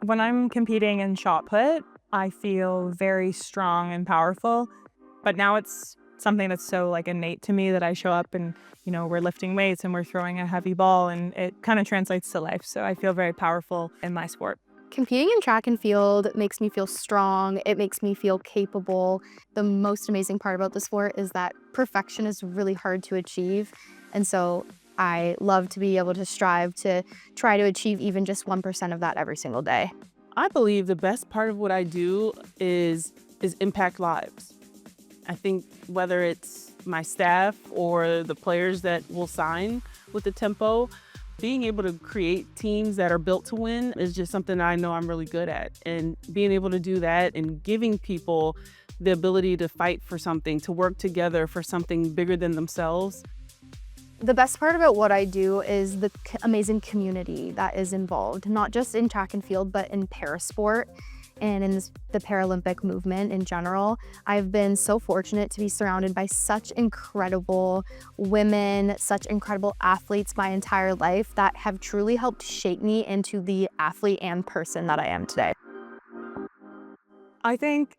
When I'm competing in shot put, I feel very strong and powerful, but now it's something that's so innate to me that I show up and, we're lifting weights and we're throwing a heavy ball and it kind of translates to life. So I feel very powerful in my sport. Competing in track and field makes me feel strong. It makes me feel capable. The most amazing part about the sport is that perfection is really hard to achieve. And so I love to be able to strive to try to achieve even just 1% of that every single day. I believe the best part of what I do is impact lives. I think whether it's my staff or the players that will sign with the tempo, being able to create teams that are built to win is just something I know I'm really good at. And being able to do that and giving people the ability to fight for something, to work together for something bigger than themselves. The best part about what I do is the amazing community that is involved, not just in track and field, but in parasport and in the Paralympic movement in general. I've been so fortunate to be surrounded by such incredible women, such incredible athletes my entire life that have truly helped shape me into the athlete and person that I am today. I think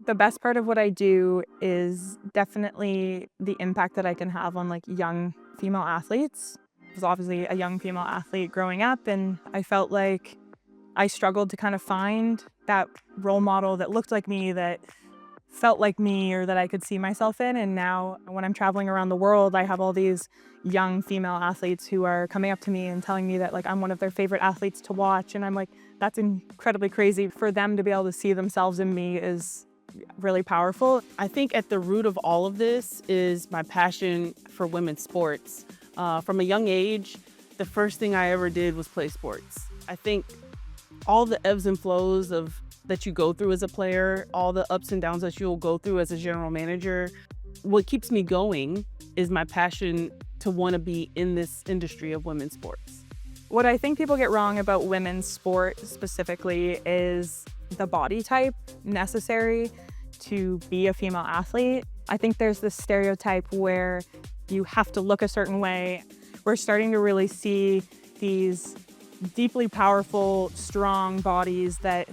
the best part of what I do is definitely the impact that I can have on young female athletes. I was obviously a young female athlete growing up, and I felt like I struggled to kind of find that role model that looked like me, that felt like me, or that I could see myself in. And now when I'm traveling around the world, I have all these young female athletes who are coming up to me and telling me that I'm one of their favorite athletes to watch. And I'm like, that's incredibly crazy. For them to be able to see themselves in me is really powerful. I think at the root of all of this is my passion for women's sports. From a young age, the first thing I ever did was play sports. I think all the ebbs and flows that you go through as a player, all the ups and downs that you'll go through as a general manager, what keeps me going is my passion to want to be in this industry of women's sports. What I think people get wrong about women's sport specifically is the body type necessary to be a female athlete. I think there's this stereotype where you have to look a certain way. We're starting to really see these deeply powerful, strong bodies that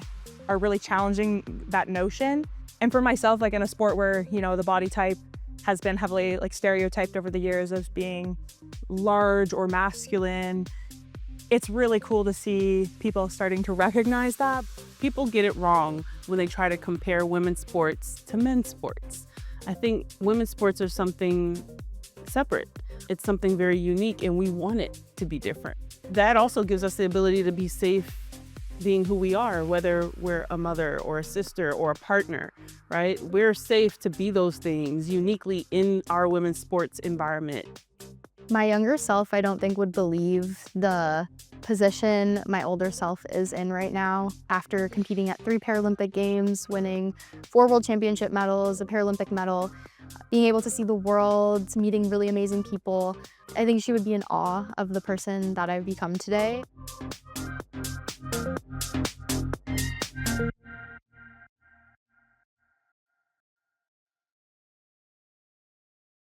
are really challenging that notion. And for myself, in a sport where, the body type has been heavily stereotyped over the years as being large or masculine, it's really cool to see people starting to recognize that. People get it wrong when they try to compare women's sports to men's sports. I think women's sports are something separate. It's something very unique, and we want it to be different. That also gives us the ability to be safe being who we are, whether we're a mother or a sister or a partner, right? We're safe to be those things uniquely in our women's sports environment. My younger self, I don't think, would believe the position my older self is in right now. After competing at 3 Paralympic Games, winning 4 World Championship medals, a Paralympic medal, being able to see the world, meeting really amazing people, I think she would be in awe of the person that I've become today.